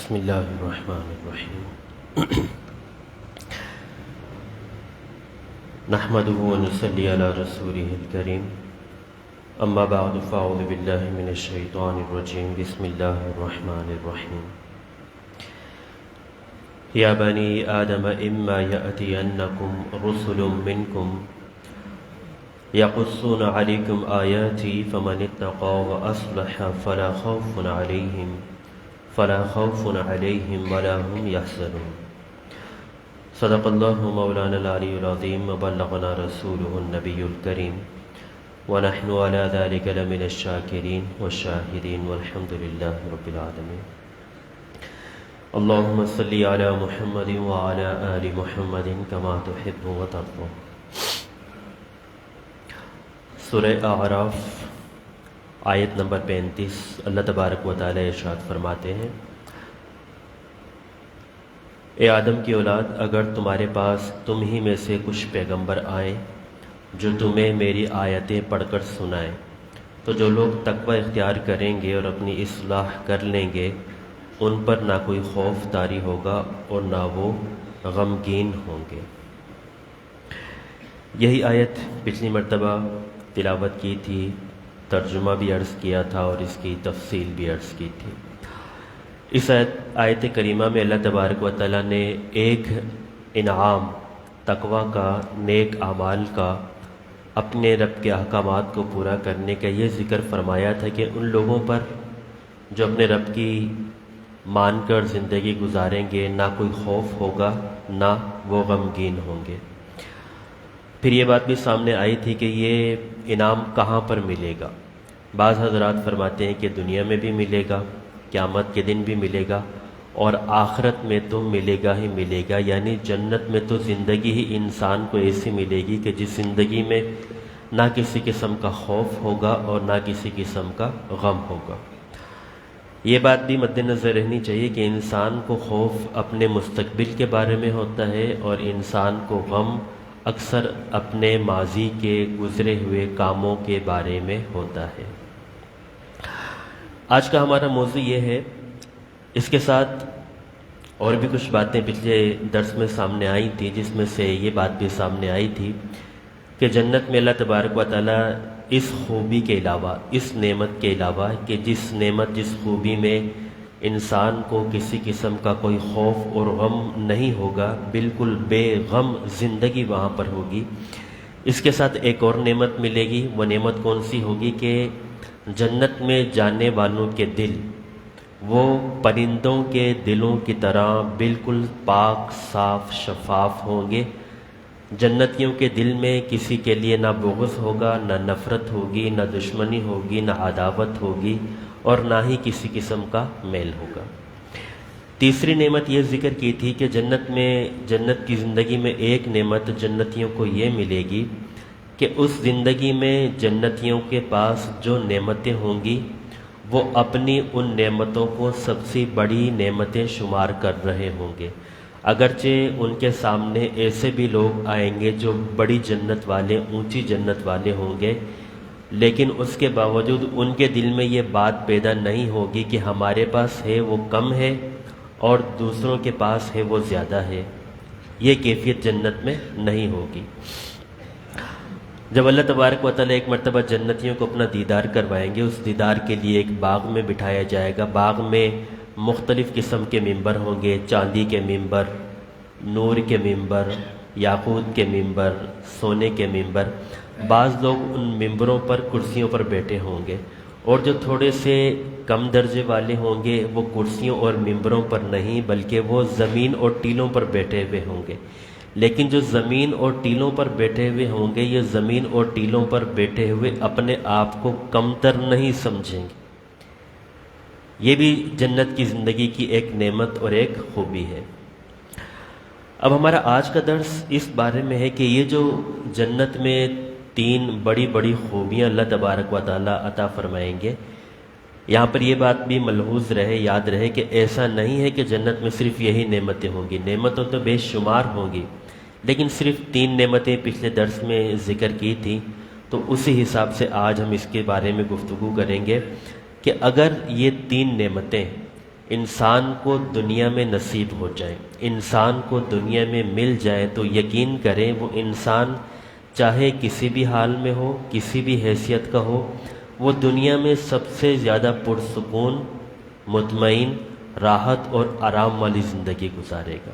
بسم اللہ الرحمن الرحیم نحمدہ ونصلی علی رسولہ الکریم اما بعد فاعوذ باللہ من الشیطان الرجیم بسم اللہ الرحمن الرحیم یا بنی آدم اما یأتینکم رسل منکم یقصون علیکم آیاتی فمن اتقى واصلح فلا خوف علیہم ولا هم يحزنون صدق اللہ مولانا العلی العظیم وبلغنا رسولہ النبی الکریم ونحن على ذلك لمن الشاکرین والشاہدین والحمد للہ رب العالمین اللہم صلی علی محمد وعلى آل محمد كما تحب وترضى۔ سورہ اعراف آیت نمبر 35 اللہ تبارک و تعالی ارشاد فرماتے ہیں، اے آدم کی اولاد، اگر تمہارے پاس تم ہی میں سے کچھ پیغمبر آئیں جو تمہیں میری آیتیں پڑھ کر سنائیں، تو جو لوگ تقوی اختیار کریں گے اور اپنی اصلاح کر لیں گے ان پر نہ کوئی خوف طاری ہوگا اور نہ وہ غمگین ہوں گے۔ یہی آیت پچھلی مرتبہ تلاوت کی تھی، ترجمہ بھی عرض کیا تھا اور اس کی تفصیل بھی عرض کی تھی۔ اس آیت کریمہ میں اللہ تبارک و تعالیٰ نے ایک انعام تقوی کا، نیک اعمال کا، اپنے رب کے احکامات کو پورا کرنے کا یہ ذکر فرمایا تھا کہ ان لوگوں پر جو اپنے رب کی مان کر زندگی گزاریں گے نہ کوئی خوف ہوگا نہ وہ غمگین ہوں گے۔ پھر یہ بات بھی سامنے آئی تھی کہ یہ انعام کہاں پر ملے گا۔ بعض حضرات فرماتے ہیں کہ دنیا میں بھی ملے گا، قیامت کے دن بھی ملے گا، اور آخرت میں تو ملے گا ہی ملے گا، یعنی جنت میں تو زندگی ہی انسان کو ایسی ملے گی کہ جس زندگی میں نہ کسی قسم کا خوف ہوگا اور نہ کسی قسم کا غم ہوگا۔ یہ بات بھی مد نظر رہنی چاہیے کہ انسان کو خوف اپنے مستقبل کے بارے میں ہوتا ہے اور انسان کو غم اکثر اپنے ماضی کے گزرے ہوئے کاموں کے بارے میں ہوتا ہے۔ آج کا ہمارا موضوع یہ ہے، اس کے ساتھ اور بھی کچھ باتیں پچھلے درس میں سامنے آئی تھی، جس میں سے یہ بات بھی سامنے آئی تھی کہ جنت میں اللہ تبارک و تعالیٰ اس خوبی کے علاوہ، اس نعمت کے علاوہ کہ جس نعمت، جس خوبی میں انسان کو کسی قسم کا کوئی خوف اور غم نہیں ہوگا، بالکل بے غم زندگی وہاں پر ہوگی، اس کے ساتھ ایک اور نعمت ملے گی۔ وہ نعمت کون سی ہوگی کہ جنت میں جانے والوں کے دل وہ پرندوں کے دلوں کی طرح بالکل پاک، صاف، شفاف ہوں گے۔ جنتیوں کے دل میں کسی کے لیے نہ بغض ہوگا، نہ نفرت ہوگی، نہ دشمنی ہوگی، نہ عداوت ہوگی اور نہ ہی کسی قسم کا میل ہوگا۔ تیسری نعمت یہ ذکر کی تھی کہ جنت کی زندگی میں ایک نعمت جنتیوں کو یہ ملے گی کہ اس زندگی میں جنتیوں کے پاس جو نعمتیں ہوں گی وہ اپنی ان نعمتوں کو سب سے بڑی نعمتیں شمار کر رہے ہوں گے، اگرچہ ان کے سامنے ایسے بھی لوگ آئیں گے جو بڑی جنت والے، اونچی جنت والے ہوں گے، لیکن اس کے باوجود ان کے دل میں یہ بات پیدا نہیں ہوگی کہ ہمارے پاس ہے وہ کم ہے اور دوسروں کے پاس ہے وہ زیادہ ہے۔ یہ کیفیت جنت میں نہیں ہوگی۔ جب اللہ تبارک و تعالیٰ ایک مرتبہ جنتیوں کو اپنا دیدار کروائیں گے، اس دیدار کے لیے ایک باغ میں بٹھایا جائے گا۔ باغ میں مختلف قسم کے ممبر ہوں گے، چاندی کے ممبر، نور کے ممبر، یاقوت کے ممبر، سونے کے ممبر۔ بعض لوگ ان ممبروں پر، کرسیوں پر بیٹھے ہوں گے، اور جو تھوڑے سے کم درجے والے ہوں گے وہ کرسیوں اور ممبروں پر نہیں بلکہ وہ زمین اور ٹیلوں پر بیٹھے ہوئے ہوں گے۔ لیکن جو زمین اور ٹیلوں پر بیٹھے ہوئے ہوں گے، یہ زمین اور ٹیلوں پر بیٹھے ہوئے اپنے آپ کو کمتر نہیں سمجھیں گے۔ یہ بھی جنت کی زندگی کی ایک نعمت اور ایک خوبی ہے۔ اب ہمارا آج کا درس اس بارے میں ہے کہ یہ جو جنت میں تین بڑی بڑی خوبیاں اللہ تبارک و تعالیٰ عطا فرمائیں گے، یہاں پر یہ بات بھی ملحوظ رہے، یاد رہے کہ ایسا نہیں ہے کہ جنت میں صرف یہی نعمتیں ہوں گی۔ نعمتوں تو بے شمار ہوں گی، لیکن صرف تین نعمتیں پچھلے درس میں ذکر کی تھیں، تو اسی حساب سے آج ہم اس کے بارے میں گفتگو کریں گے کہ اگر یہ تین نعمتیں انسان کو دنیا میں نصیب ہو جائے، انسان کو دنیا میں مل جائے، تو یقین کریں وہ انسان چاہے کسی بھی حال میں ہو، کسی بھی حیثیت کا ہو، وہ دنیا میں سب سے زیادہ پرسکون، مطمئن، راحت اور آرام والی زندگی گزارے گا۔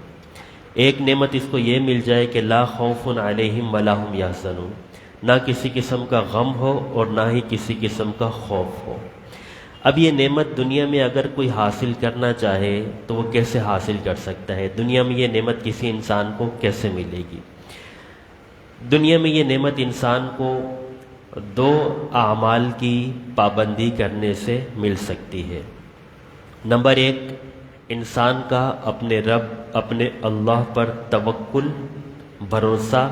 ایک نعمت اس کو یہ مل جائے کہ لا خوف علیہم ولا هم یحزنون، نہ کسی قسم کا غم ہو اور نہ ہی کسی قسم کا خوف ہو۔ اب یہ نعمت دنیا میں اگر کوئی حاصل کرنا چاہے تو وہ کیسے حاصل کر سکتا ہے؟ دنیا میں یہ نعمت کسی انسان کو کیسے ملے گی؟ دنیا میں یہ نعمت انسان کو دو اعمال کی پابندی کرنے سے مل سکتی ہے۔ نمبر ایک، انسان کا اپنے رب، اپنے اللہ پر توکل، بھروسہ،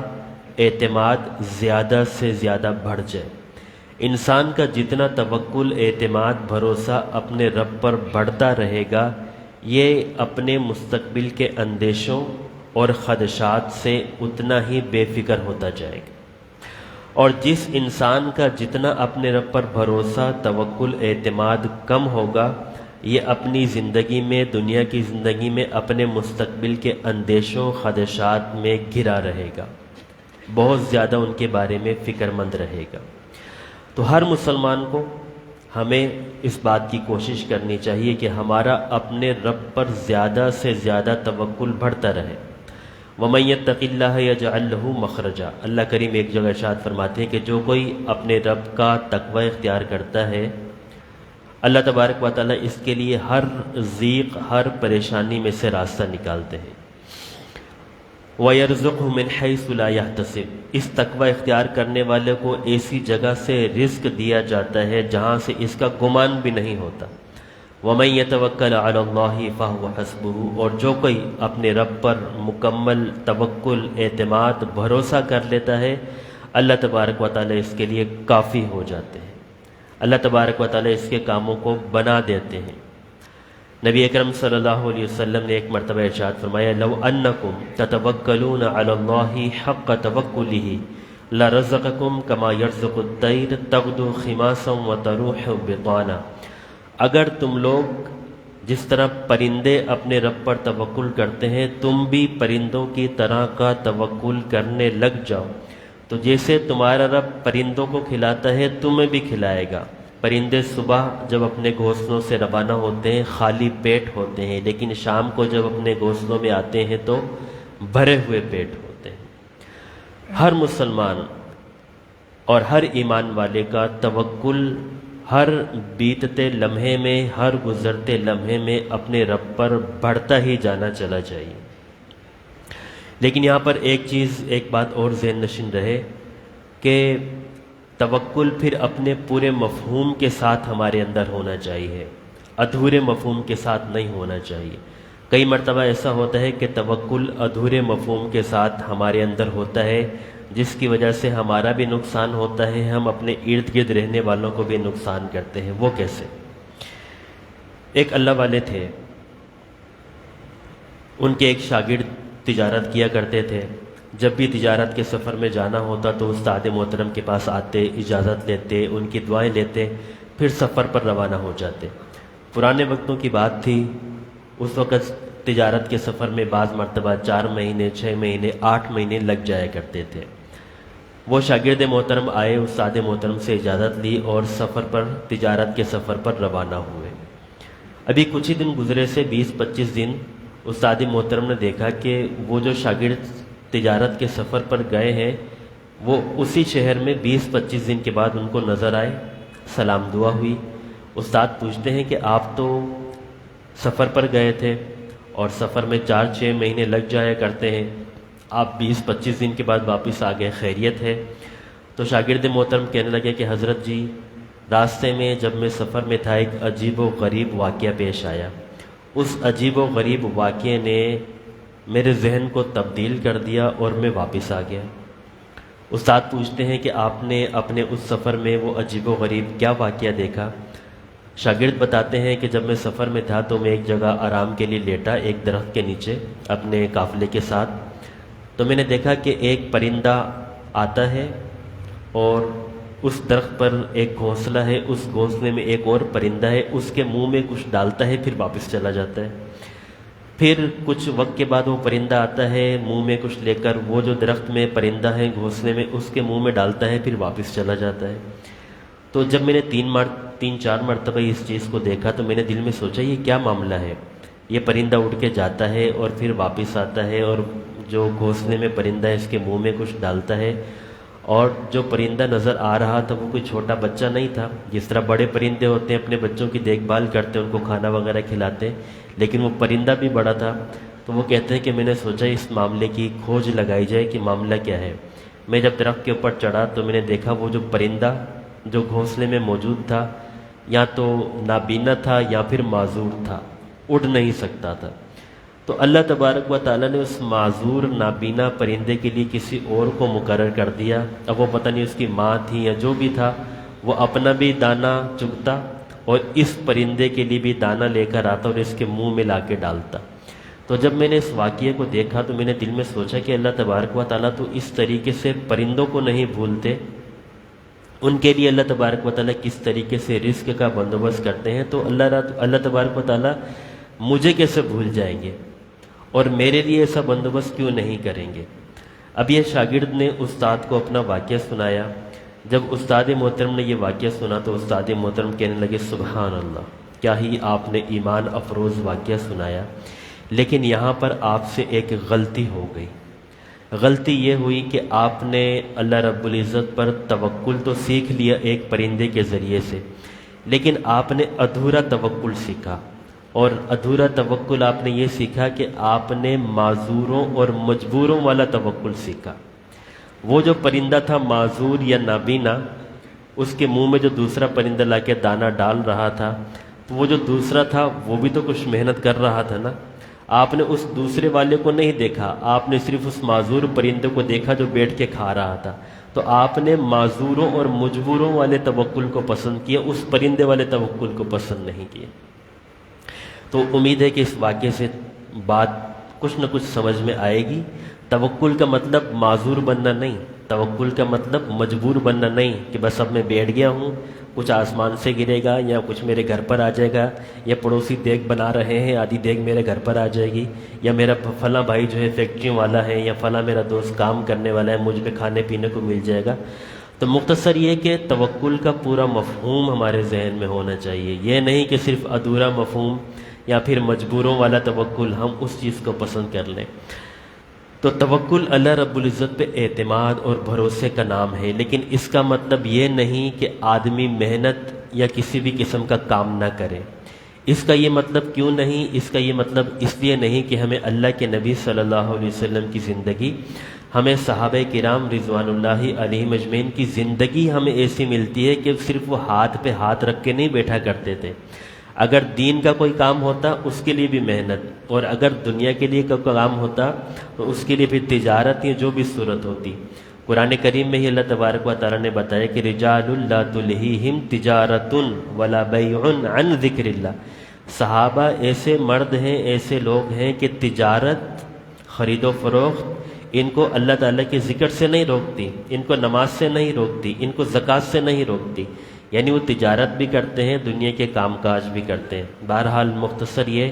اعتماد زیادہ سے زیادہ بڑھ جائے۔ انسان کا جتنا توکل، اعتماد، بھروسہ اپنے رب پر بڑھتا رہے گا، یہ اپنے مستقبل کے اندیشوں اور خدشات سے اتنا ہی بے فکر ہوتا جائے گا۔ اور جس انسان کا جتنا اپنے رب پر بھروسہ، توکل، اعتماد کم ہوگا، یہ اپنی زندگی میں، دنیا کی زندگی میں اپنے مستقبل کے اندیشوں، خدشات میں گھرا رہے گا، بہت زیادہ ان کے بارے میں فکر مند رہے گا۔ تو ہر مسلمان کو ہمیں اس بات کی کوشش کرنی چاہیے کہ ہمارا اپنے رب پر زیادہ سے زیادہ توکل بڑھتا رہے۔ وَمَن يَتَّقِ اللَّهَ يَجْعَل لَّهُ مَخْرَجًا، اللہ کریم ایک جگہ ارشاد فرماتے ہیں کہ جو کوئی اپنے رب کا تقوی اختیار کرتا ہے، اللہ تبارک و تعالیٰ اس کے لیے ہر ضیق، ہر پریشانی میں سے راستہ نکالتے ہیں۔ وَيَرْزُقْهُ مِنْ حَيْثُ لَا يَحْتَسِبُ، اس تقوی اختیار کرنے والے کو ایسی جگہ سے رزق دیا جاتا ہے جہاں سے اس کا گمان بھی نہیں ہوتا۔ وَمَن يَتَوَكَّلْ عَلَى اللَّهِ فَهُوَ حَسْبُهُ، اور جو کوئی اپنے رب پر مکمل توکل، اعتماد، بھروسہ کر لیتا ہے، اللہ تبارک و تعالیٰ اس کے لیے کافی ہو جاتے ہیں، اللہ تبارک و تعالیٰ اس کے کاموں کو بنا دیتے ہیں۔ نبی اکرم صلی اللہ علیہ وسلم نے ایک مرتبہ ارشاد فرمایا، لو انکم تتوکلون علی اللہ حق توکلہ لرزقکم کما یرزق الطیر تغدو خماسا وتروح بطانا، اگر تم لوگ جس طرح پرندے اپنے رب پر توکل کرتے ہیں، تم بھی پرندوں کی طرح کا توکل کرنے لگ جاؤ، تو جیسے تمہارا رب پرندوں کو کھلاتا ہے تمہیں بھی کھلائے گا۔ پرندے صبح جب اپنے گھونسلوں سے روانہ ہوتے ہیں خالی پیٹ ہوتے ہیں، لیکن شام کو جب اپنے گھونسلوں میں آتے ہیں تو بھرے ہوئے پیٹ ہوتے ہیں۔ ہر مسلمان اور ہر ایمان والے کا توکل ہر بیتتے لمحے میں، ہر گزرتے لمحے میں اپنے رب پر بڑھتا ہی جانا چلا چاہیے۔ لیکن یہاں پر ایک بات اور ذہن نشین رہے کہ توکل پھر اپنے پورے مفہوم کے ساتھ ہمارے اندر ہونا چاہیے، ادھورے مفہوم کے ساتھ نہیں ہونا چاہیے۔ کئی مرتبہ ایسا ہوتا ہے کہ توکل ادھورے مفہوم کے ساتھ ہمارے اندر ہوتا ہے، جس کی وجہ سے ہمارا بھی نقصان ہوتا ہے، ہم اپنے ارد گرد رہنے والوں کو بھی نقصان کرتے ہیں۔ وہ کیسے؟ ایک اللہ والے تھے، ان کے ایک شاگرد تجارت کیا کرتے تھے۔ جب بھی تجارت کے سفر میں جانا ہوتا تو استاد محترم کے پاس آتے، اجازت لیتے، ان کی دعائیں لیتے، پھر سفر پر روانہ ہو جاتے۔ پرانے وقتوں کی بات تھی، اس وقت تجارت کے سفر میں بعض مرتبہ 4 مہینے، 6 مہینے، 8 مہینے لگ جایا کرتے تھے۔ وہ شاگرد محترم آئے، استاد محترم سے اجازت لی اور تجارت کے سفر پر روانہ ہوئے۔ ابھی کچھ ہی دن گزرے سے 20-25 دن استاد محترم نے دیکھا کہ وہ جو شاگرد تجارت کے سفر پر گئے ہیں وہ اسی شہر میں 20-25 دن کے بعد ان کو نظر آئے، سلام دعا ہوئی۔ استاد پوچھتے ہیں کہ آپ تو سفر پر گئے تھے اور سفر میں 4-6 مہینے لگ جایا کرتے ہیں، آپ 20-25 دن کے بعد واپس آ گئے، خیریت ہے؟ تو شاگرد محترم کہنے لگے کہ حضرت جی، راستے میں جب میں سفر میں تھا ایک عجیب و غریب واقعہ پیش آیا، اس عجیب و غریب واقعے نے میرے ذہن کو تبدیل کر دیا اور میں واپس آ گیا۔ استاد پوچھتے ہیں کہ آپ نے اپنے اس سفر میں وہ عجیب و غریب کیا واقعہ دیکھا؟ شاگرد بتاتے ہیں کہ جب میں سفر میں تھا تو میں ایک جگہ آرام کے لیے لیٹا، ایک درخت کے نیچے اپنے قافلے کے ساتھ، تو میں نے دیکھا کہ ایک پرندہ آتا ہے اور اس درخت پر ایک گھونسلہ ہے، اس گھونسلے میں ایک اور پرندہ ہے، اس کے منہ میں کچھ ڈالتا ہے، پھر واپس چلا جاتا ہے۔ پھر کچھ وقت کے بعد وہ پرندہ آتا ہے منہ میں کچھ لے کر، وہ جو درخت میں پرندہ ہے گھونسلے میں، اس کے منہ میں ڈالتا ہے، پھر واپس چلا جاتا ہے۔ تو جب میں نے تین چار مرتبہ اس چیز کو دیکھا تو میں نے دل میں سوچا یہ کیا معاملہ ہے؟ یہ پرندہ اڑ کے جاتا ہے اور پھر واپس آتا ہے، اور جو گھونسلے میں پرندہ ہے اس کے منہ میں کچھ ڈالتا ہے، اور جو پرندہ نظر آ رہا تھا وہ کوئی چھوٹا بچہ نہیں تھا، جس طرح بڑے پرندے ہوتے ہیں اپنے بچوں کی دیکھ بھال کرتے ہیں، ان کو کھانا وغیرہ کھلاتے ہیں، لیکن وہ پرندہ بھی بڑا تھا۔ تو وہ کہتے ہیں کہ میں نے سوچا اس معاملے کی کھوج لگائی جائے کہ معاملہ کیا ہے۔ میں جب درخت کے اوپر چڑھا تو میں نے دیکھا وہ جو پرندہ جو گھونسلے میں موجود تھا یا تو نابینا تھا یا پھر معذور تھا، اڑ نہیں سکتا تھا۔ تو اللہ تبارک و تعالیٰ نے اس معذور نابینا پرندے کے لیے کسی اور کو مقرر کر دیا۔ اب وہ پتہ نہیں اس کی ماں تھی یا جو بھی تھا، وہ اپنا بھی دانہ چگتا اور اس پرندے کے لیے بھی دانہ لے کر آتا اور اس کے منہ میں لا کے ڈالتا۔ تو جب میں نے اس واقعے کو دیکھا تو میں نے دل میں سوچا کہ اللہ تبارک و تعالیٰ تو اس طریقے سے پرندوں کو نہیں بھولتے، ان کے لیے اللہ تبارک و تعالیٰ کس طریقے سے رزق کا بندوبست کرتے ہیں، تو اللہ تبارک و تعالیٰ مجھے کیسے بھول جائیں گے اور میرے لیے ایسا بندوبست کیوں نہیں کریں گے۔ اب یہ شاگرد نے استاد کو اپنا واقعہ سنایا۔ جب استاد محترم نے یہ واقعہ سنا تو استاد محترم کہنے لگے سبحان اللہ، کیا ہی آپ نے ایمان افروز واقعہ سنایا، لیکن یہاں پر آپ سے ایک غلطی ہو گئی۔ غلطی یہ ہوئی کہ آپ نے اللہ رب العزت پر توکل تو سیکھ لیا ایک پرندے کے ذریعے سے، لیکن آپ نے ادھورا توکل سیکھا، اور ادھورا توکل آپ نے یہ سیکھا کہ آپ نے معذوروں اور مجبوروں والا توکل سیکھا۔ وہ جو پرندہ تھا معذور یا نابینا، اس کے منہ میں جو دوسرا پرندہ لا کے دانہ ڈال رہا تھا، تو وہ جو دوسرا تھا وہ بھی تو کچھ محنت کر رہا تھا نا۔ آپ نے اس دوسرے والے کو نہیں دیکھا، آپ نے صرف اس معذور پرندے کو دیکھا جو بیٹھ کے کھا رہا تھا۔ تو آپ نے معذوروں اور مجبوروں والے توکل کو پسند کیا، اس پرندے والے توکل کو پسند نہیں کیا۔ تو امید ہے کہ اس واقعے سے بات کچھ نہ کچھ سمجھ میں آئے گی۔ توکل کا مطلب معذور بننا نہیں، توکل کا مطلب مجبور بننا نہیں کہ بس اب میں بیٹھ گیا ہوں، کچھ آسمان سے گرے گا یا کچھ میرے گھر پر آ جائے گا، یا پڑوسی دیگ بنا رہے ہیں آدھی دیگ میرے گھر پر آ جائے گی، یا میرا فلاں بھائی جو ہے فیکٹریوں والا ہے، یا فلاں میرا دوست کام کرنے والا ہے، مجھ پہ کھانے پینے کو مل جائے گا۔ تو مختصر یہ کہ توکل کا پورا مفہوم ہمارے ذہن میں ہونا چاہیے، یہ نہیں کہ صرف ادھورا مفہوم یا پھر مجبوروں والا توکل ہم اس چیز کو پسند کر لیں۔ تو توکل اللہ رب العزت پہ اعتماد اور بھروسے کا نام ہے، لیکن اس کا مطلب یہ نہیں کہ آدمی محنت یا کسی بھی قسم کا کام نہ کرے۔ اس کا یہ مطلب کیوں نہیں؟ اس کا یہ مطلب اس لیے نہیں کہ ہمیں اللہ کے نبی صلی اللہ علیہ وسلم کی زندگی، ہمیں صحابہ کرام رضوان اللہ علیہم اجمعین کی زندگی ہمیں ایسی ملتی ہے کہ صرف وہ ہاتھ پہ ہاتھ رکھ کے نہیں بیٹھا کرتے تھے۔ اگر دین کا کوئی کام ہوتا اس کے لیے بھی محنت، اور اگر دنیا کے لیے کوئی کام ہوتا تو اس کے لیے بھی تجارت یا جو بھی صورت ہوتی۔ قرآن کریم میں ہی اللہ تبارک و تعالیٰ نے بتایا کہ رجال لا تلہیہم تجارت ولا بیع عن ذکر اللہ، صحابہ ایسے مرد ہیں، ایسے لوگ ہیں کہ تجارت، خرید و فروخت ان کو اللہ تعالیٰ کے ذکر سے نہیں روکتی، ان کو نماز سے نہیں روکتی، ان کو زکوٰۃ سے نہیں روکتی، یعنی وہ تجارت بھی کرتے ہیں، دنیا کے کام کاج بھی کرتے ہیں۔ بہرحال مختصر یہ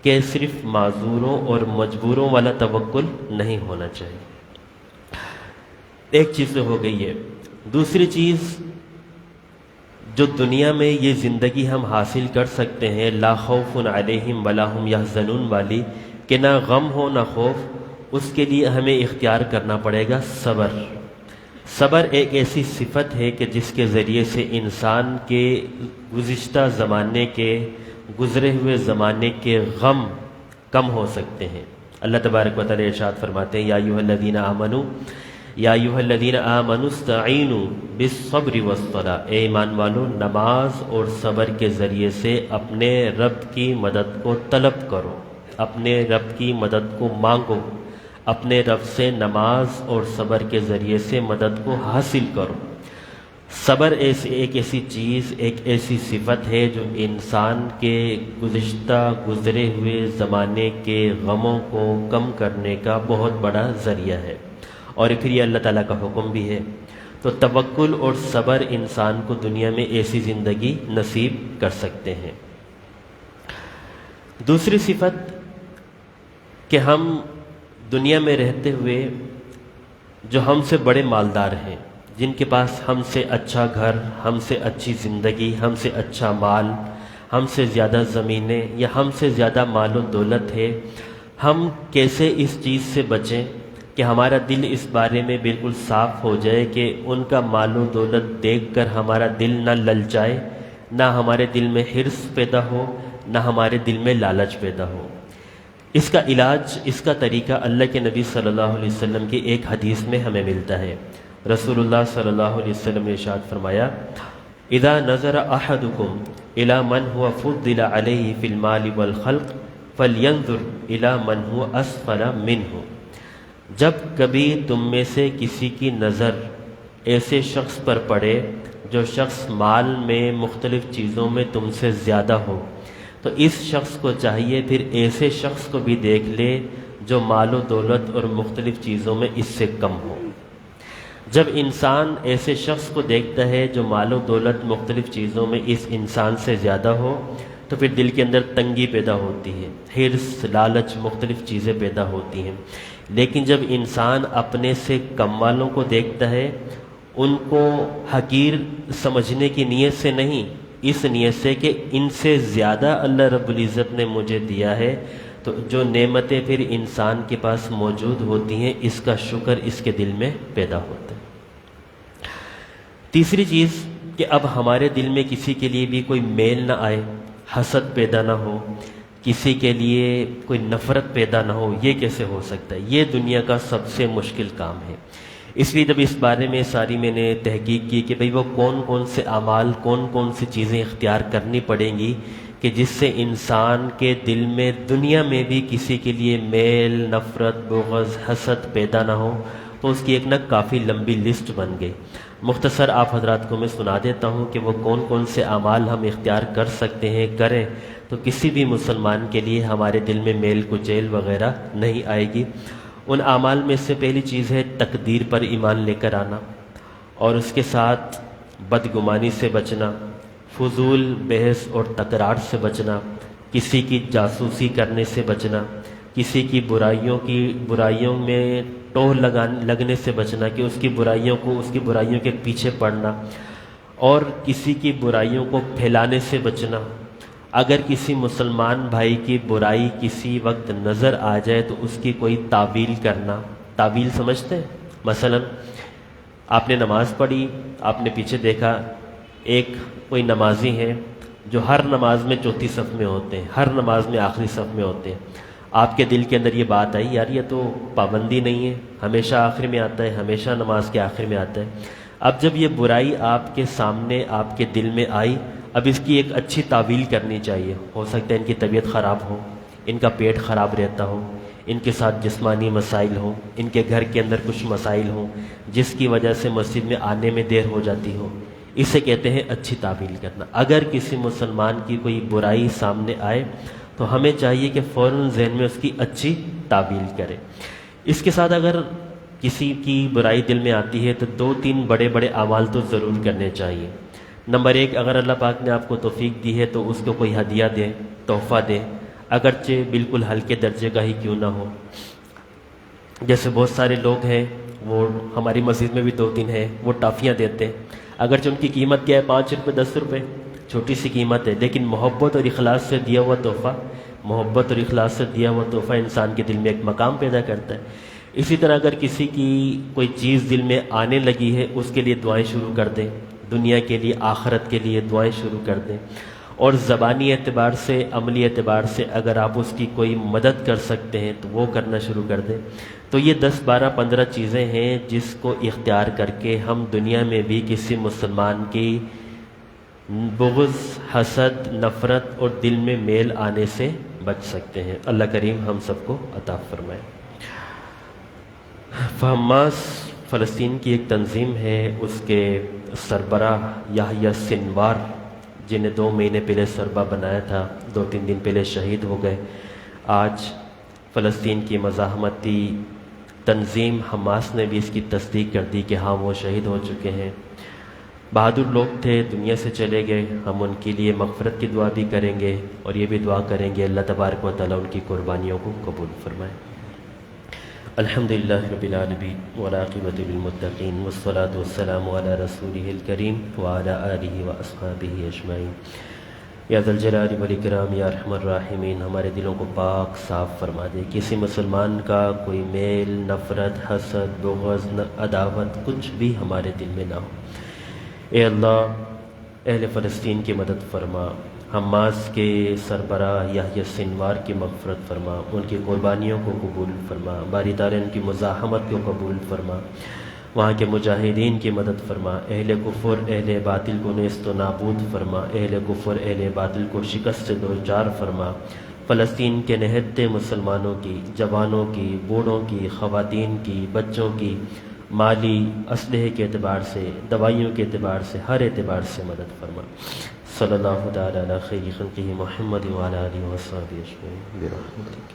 کہ صرف معذوروں اور مجبوروں والا توکل نہیں ہونا چاہیے۔ ایک چیز تو ہو گئی ہے۔ دوسری چیز، جو دنیا میں یہ زندگی ہم حاصل کر سکتے ہیں لا خوف علیہم ولا ہم یحزنون والی، کہ نہ غم ہو نہ خوف، اس کے لیے ہمیں اختیار کرنا پڑے گا صبر۔ صبر ایک ایسی صفت ہے کہ جس کے ذریعے سے انسان کے گزشتہ زمانے کے، گزرے ہوئے زمانے کے غم کم ہو سکتے ہیں۔ اللہ تبارک و تعالی ارشاد فرماتے ہیں یا ایھا الذین آمنوا یا ایھا الذین آمنوا استعینوا بالصبر والصلاۃ، اے ایمان والو نماز اور صبر کے ذریعے سے اپنے رب کی مدد کو طلب کرو، اپنے رب کی مدد کو مانگو، اپنے رب سے نماز اور صبر کے ذریعے سے مدد کو حاصل کرو۔ صبر ایک ایسی چیز، ایک ایسی صفت ہے جو انسان کے گزشتہ گزرے ہوئے زمانے کے غموں کو کم کرنے کا بہت بڑا ذریعہ ہے، اور پھر یہ اللہ تعالیٰ کا حکم بھی ہے۔ تو توکل اور صبر انسان کو دنیا میں ایسی زندگی نصیب کر سکتے ہیں۔ دوسری صفت کہ ہم دنیا میں رہتے ہوئے جو ہم سے بڑے مالدار ہیں، جن کے پاس ہم سے اچھا گھر، ہم سے اچھی زندگی، ہم سے اچھا مال، ہم سے زیادہ زمینیں یا ہم سے زیادہ مال و دولت ہے، ہم کیسے اس چیز سے بچیں کہ ہمارا دل اس بارے میں بالکل صاف ہو جائے کہ ان کا مال و دولت دیکھ کر ہمارا دل نہ للچائے، نہ ہمارے دل میں حرص پیدا ہو، نہ ہمارے دل میں لالچ پیدا ہو۔ اس کا علاج، اس کا طریقہ اللہ کے نبی صلی اللہ علیہ وسلم کی ایک حدیث میں ہمیں ملتا ہے۔ رسول اللہ صلی اللہ علیہ وسلم نے ارشاد فرمایا، اذا نظر احدکم الی من هو فضل علیہ فی المال والخلق فلینظر الی من هو اسفل منہ۔ جب کبھی تم میں سے کسی کی نظر ایسے شخص پر پڑے جو شخص مال میں مختلف چیزوں میں تم سے زیادہ ہو، تو اس شخص کو چاہیے پھر ایسے شخص کو بھی دیکھ لے جو مال و دولت اور مختلف چیزوں میں اس سے کم ہو۔ جب انسان ایسے شخص کو دیکھتا ہے جو مال و دولت مختلف چیزوں میں اس انسان سے زیادہ ہو، تو پھر دل کے اندر تنگی پیدا ہوتی ہے، حرص، لالچ، مختلف چیزیں پیدا ہوتی ہیں۔ لیکن جب انسان اپنے سے کم والوں کو دیکھتا ہے، ان کو حقیر سمجھنے کی نیت سے نہیں، اس نیت سے کہ ان سے زیادہ اللہ رب العزت نے مجھے دیا ہے، تو جو نعمتیں پھر انسان کے پاس موجود ہوتی ہیں، اس کا شکر اس کے دل میں پیدا ہوتا ہے۔ تیسری چیز کہ اب ہمارے دل میں کسی کے لیے بھی کوئی میل نہ آئے، حسد پیدا نہ ہو، کسی کے لیے کوئی نفرت پیدا نہ ہو۔ یہ کیسے ہو سکتا ہے؟ یہ دنیا کا سب سے مشکل کام ہے۔ اس لیے جب اس بارے میں ساری میں نے تحقیق کی کہ بھئی وہ کون کون سے اعمال، کون کون سی چیزیں اختیار کرنی پڑیں گی کہ جس سے انسان کے دل میں دنیا میں بھی کسی کے لیے میل، نفرت، بغض، حسد پیدا نہ ہو، تو اس کی ایک کافی لمبی لسٹ بن گئی۔ مختصر آپ حضرات کو میں سنا دیتا ہوں کہ وہ کون کون سے اعمال ہم اختیار کر سکتے ہیں، کریں تو کسی بھی مسلمان کے لیے ہمارے دل میں میل کچیل وغیرہ نہیں آئے گی۔ ان اعمال میں سے پہلی چیز ہے تقدیر پر ایمان لے کر آنا، اور اس کے ساتھ بدگمانی سے بچنا، فضول بحث اور تکرار سے بچنا، کسی کی جاسوسی کرنے سے بچنا، کسی کی برائیوں میں ٹوہ لگنے سے بچنا کہ اس کی برائیوں کے پیچھے پڑنا، اور کسی کی برائیوں کو پھیلانے سے بچنا۔ اگر کسی مسلمان بھائی کی برائی کسی وقت نظر آ جائے تو اس کی کوئی تعویل کرنا۔ تعویل سمجھتے ہیں؟ مثلا آپ نے نماز پڑھی، آپ نے پیچھے دیکھا ایک کوئی نمازی ہیں جو ہر نماز میں چوتھی صف میں ہوتے ہیں، ہر نماز میں آخری صف میں ہوتے ہیں۔ آپ کے دل کے اندر یہ بات آئی، یار یہ تو پابندی نہیں ہے، ہمیشہ آخر میں آتا ہے، ہمیشہ نماز کے آخر میں آتا ہے۔ اب جب یہ برائی آپ کے سامنے، آپ کے دل میں آئی، اب اس کی ایک اچھی تعویل کرنی چاہیے۔ ہو سکتا ہے ان کی طبیعت خراب ہو، ان کا پیٹ خراب رہتا ہو، ان کے ساتھ جسمانی مسائل ہوں، ان کے گھر کے اندر کچھ مسائل ہوں جس کی وجہ سے مسجد میں آنے میں دیر ہو جاتی ہو۔ اسے کہتے ہیں اچھی تعویل کرنا۔ اگر کسی مسلمان کی کوئی برائی سامنے آئے تو ہمیں چاہیے کہ فوراً ذہن میں اس کی اچھی تعویل کرے۔ اس کے ساتھ اگر کسی کی برائی دل میں آتی ہے تو 2-3 بڑے بڑے اعمال تو ضرور کرنے چاہیے۔ نمبر 1، اگر اللہ پاک نے آپ کو توفیق دی ہے تو اس کو کوئی ہدیہ دیں، تحفہ دیں، اگرچہ بالکل ہلکے درجے کا ہی کیوں نہ ہو۔ جیسے بہت سارے لوگ ہیں، وہ ہماری مسجد میں بھی 2-3 ہیں، وہ ٹافیاں دیتے ہیں، اگرچہ ان کی قیمت کیا ہے 5 روپے 10 روپے، چھوٹی سی قیمت ہے، لیکن محبت اور اخلاص سے دیا ہوا تحفہ، محبت اور اخلاص سے دیا ہوا تحفہ انسان کے دل میں ایک مقام پیدا کرتا ہے۔ اسی طرح اگر کسی کی کوئی چیز دل میں آنے لگی ہے، اس کے لیے دعائیں شروع کر دیں، دنیا کے لیے، آخرت کے لیے دعائیں شروع کر دیں، اور زبانی اعتبار سے، عملی اعتبار سے اگر آپ اس کی کوئی مدد کر سکتے ہیں تو وہ کرنا شروع کر دیں۔ تو یہ 10 12 15 چیزیں ہیں جس کو اختیار کر کے ہم دنیا میں بھی کسی مسلمان کی بغض، حسد، نفرت اور دل میں میل آنے سے بچ سکتے ہیں۔ اللہ کریم ہم سب کو عطا فرمائے۔ حماس فلسطین کی ایک تنظیم ہے، اس کے سربراہ یحییٰ سنوار، جنہیں 2 مہینے پہلے سربراہ بنایا تھا، 2-3 دن پہلے شہید ہو گئے۔ آج فلسطین کی مزاحمتی تنظیم حماس نے بھی اس کی تصدیق کر دی کہ ہاں وہ شہید ہو چکے ہیں، بہادر لوگ تھے، دنیا سے چلے گئے۔ ہم ان کے لیے مغفرت کی دعا بھی کریں گے اور یہ بھی دعا کریں گے اللہ تبارک و تعالیٰ ان کی قربانیوں کو قبول فرمائے۔ الحمدللہ رب العالمین والعاقبۃ للمتقین والصلاۃ والسلام علی رسولہ الکریم وعلی آلہ واصحابہ اجمعین۔ یا ذا الجلال والاکرام یا ارحم الراحمین، ہمارے دلوں کو پاک صاف فرما دے، کسی مسلمان کا کوئی میل، نفرت، حسد، بغض، عداوت کچھ بھی ہمارے دل میں نہ ہو۔ اے اللہ اہل فلسطین کی مدد فرما، حماس کے سربراہ یحییٰ سنوار کی مغفرت فرما، ان کی قربانیوں کو قبول فرما، باری تعالیٰ ان کی مزاحمت کو قبول فرما، وہاں کے مجاہدین کی مدد فرما، اہل کفر اہل باطل کو نیست و نابود فرما، اہل کفر اہل باطل کو شکست سے دوچار فرما، فلسطین کے نہتے مسلمانوں کی، جوانوں کی، بوڑھوں کی، خواتین کی، بچوں کی مالی اسلحے کے اعتبار سے، دوائیوں کے اعتبار سے، ہر اعتبار سے مدد فرما۔ صلی اللہ تعالی علی خیر خلقہ محمد وعلی آلہ وصحبہ اجمعین برحمتک۔